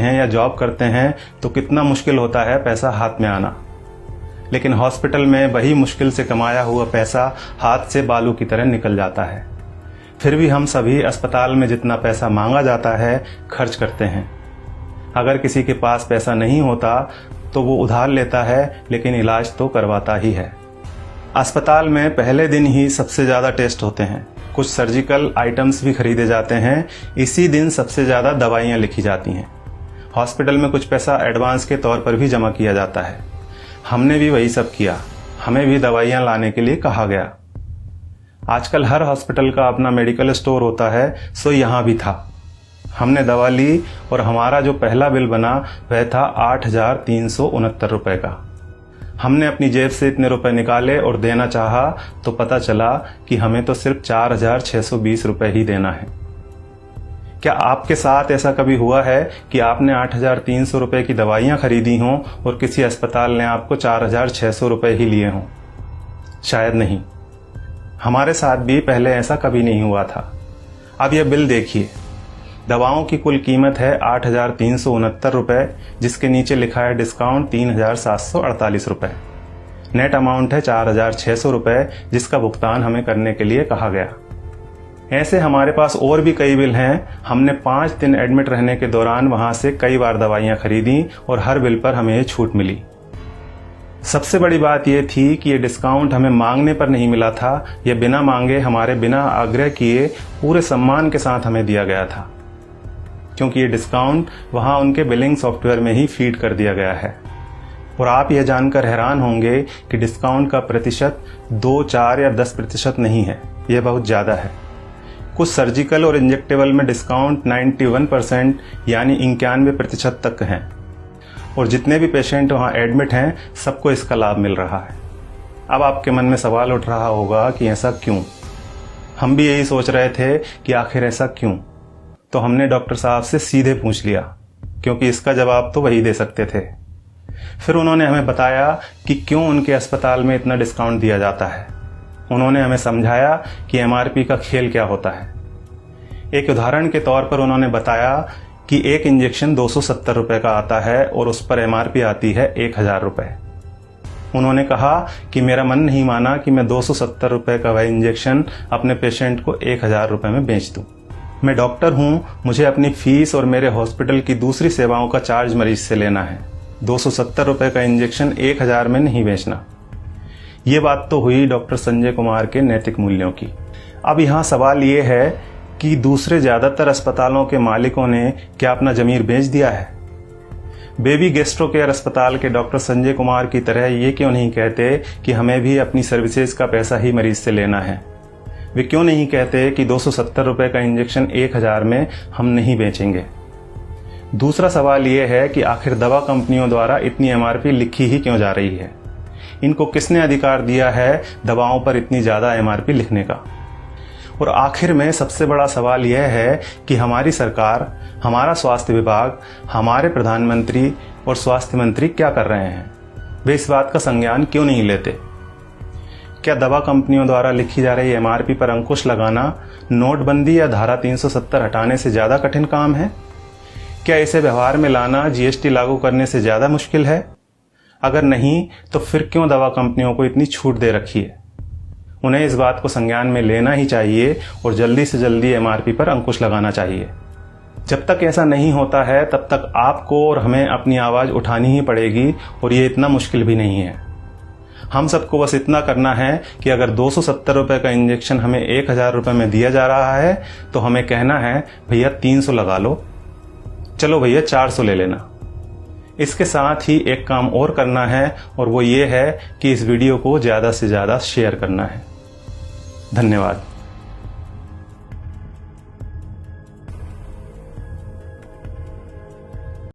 हैं या जॉब करते हैं तो कितना मुश्किल होता है पैसा हाथ में आना, लेकिन हॉस्पिटल में वही मुश्किल से कमाया हुआ पैसा हाथ से बालू की तरह निकल जाता है। फिर भी हम सभी अस्पताल में जितना पैसा मांगा जाता है खर्च करते हैं। अगर किसी के पास पैसा नहीं होता तो वो उधार लेता है, लेकिन इलाज तो करवाता ही है। अस्पताल में पहले दिन ही सबसे ज़्यादा टेस्ट होते हैं, कुछ सर्जिकल आइटम्स भी खरीदे जाते हैं, इसी दिन सबसे ज़्यादा दवाइयाँ लिखी जाती हैं। हॉस्पिटल में कुछ पैसा एडवांस के तौर पर भी जमा किया जाता है। हमने भी वही सब किया, हमें भी दवाइयाँ लाने के लिए कहा गया। आजकल हर हॉस्पिटल का अपना मेडिकल स्टोर होता है, सो यहाँ भी था। हमने दवा ली और हमारा जो पहला बिल बना वह था 8,369 रुपये का। हमने अपनी जेब से इतने रुपए निकाले और देना चाहा तो पता चला कि हमें तो सिर्फ 4,620 रुपये ही देना है। क्या आपके साथ ऐसा कभी हुआ है कि आपने 8,300 रुपये की दवाइयाँ खरीदी हों और किसी अस्पताल ने आपको 4,600 रुपये ही लिए हों? शायद नहीं। हमारे साथ भी पहले ऐसा कभी नहीं हुआ था। अब यह बिल देखिए, दवाओं की कुल कीमत है 8,369 रुपये, जिसके नीचे लिखा है डिस्काउंट 3,748 रुपये। नेट अमाउंट है 4,600 रुपये, जिसका भुगतान हमें करने के लिए कहा गया। ऐसे हमारे पास और भी कई बिल हैं। हमने 5 दिन एडमिट रहने के दौरान वहां से कई बार दवाइयां खरीदी और हर बिल पर हमें ये छूट मिली। सबसे बड़ी बात यह थी कि ये डिस्काउंट हमें मांगने पर नहीं मिला था, यह बिना मांगे हमारे बिना आग्रह किए पूरे सम्मान के साथ हमें दिया गया था, क्योंकि ये डिस्काउंट वहां उनके बिलिंग सॉफ्टवेयर में ही फीड कर दिया गया है। और आप यह जानकर हैरान होंगे कि डिस्काउंट का प्रतिशत 2, 4 या 10% नहीं है, यह बहुत ज़्यादा है। कुछ सर्जिकल और इंजेक्टेबल में डिस्काउंट 91% यानी 91% तक है, और जितने भी पेशेंट वहां एडमिट हैं सबको इसका लाभ मिल रहा है। अब आपके मन में सवाल उठ रहा होगा कि ऐसा क्यों? हम भी यही सोच रहे थे कि आखिर ऐसा क्यों। तो हमने डॉक्टर साहब से सीधे पूछ लिया, क्योंकि इसका जवाब तो वही दे सकते थे। फिर उन्होंने हमें बताया कि क्यों उनके अस्पताल में इतना डिस्काउंट दिया जाता है। उन्होंने हमें समझाया कि एमआरपी का खेल क्या होता है। एक उदाहरण के तौर पर उन्होंने बताया कि एक इंजेक्शन 270 रुपये का आता है और उस पर एमआरपी आती है 1,000 रुपये। उन्होंने कहा कि मेरा मन नहीं माना कि मैं 270 रुपये का वह इंजेक्शन अपने पेशेंट को 1,000 रुपये में बेच दूं। मैं डॉक्टर हूं, मुझे अपनी फीस और मेरे हॉस्पिटल की दूसरी सेवाओं का चार्ज मरीज से लेना है। 270 रुपये का इंजेक्शन 1,000 में नहीं बेचना। ये बात तो हुई डॉक्टर संजय कुमार के नैतिक मूल्यों की। अब यहाँ सवाल ये है कि दूसरे ज्यादातर अस्पतालों के मालिकों ने क्या अपना जमीर बेच दिया है? बेबी गैस्ट्रो केयर अस्पताल के डॉक्टर संजय कुमार की तरह ये क्यों नहीं कहते कि हमें भी अपनी सर्विसेज का पैसा ही मरीज से लेना है? वे क्यों नहीं कहते कि 270 रुपये का इंजेक्शन 1,000 में हम नहीं बेचेंगे? दूसरा सवाल यह है कि आखिर दवा कंपनियों द्वारा इतनी एमआरपी लिखी ही क्यों जा रही है? इनको किसने अधिकार दिया है दवाओं पर इतनी ज्यादा एमआरपी लिखने का? और आखिर में सबसे बड़ा सवाल यह है कि हमारी सरकार, हमारा स्वास्थ्य विभाग, हमारे प्रधानमंत्री और स्वास्थ्य मंत्री क्या कर रहे हैं? वे इस बात का संज्ञान क्यों नहीं लेते? क्या दवा कंपनियों द्वारा लिखी जा रही एमआरपी पर अंकुश लगाना नोटबंदी या धारा 370 हटाने से ज्यादा कठिन काम है? क्या इसे व्यवहार में लाना जीएसटी लागू करने से ज्यादा मुश्किल है? अगर नहीं तो फिर क्यों दवा कंपनियों को इतनी छूट दे रखी है? उन्हें इस बात को संज्ञान में लेना ही चाहिए और जल्दी से जल्दी एमआरपी पर अंकुश लगाना चाहिए। जब तक ऐसा नहीं होता है तब तक आपको और हमें अपनी आवाज उठानी ही पड़ेगी, और ये इतना मुश्किल भी नहीं है। हम सबको बस इतना करना है कि अगर 270 रुपये का इंजेक्शन हमें 1,000 रुपये में दिया जा रहा है तो हमें कहना है भैया 300 लगा लो, चलो भैया 400 ले लेना। इसके साथ ही एक काम और करना है, और वो ये है कि इस वीडियो को ज्यादा से ज्यादा शेयर करना है। धन्यवाद।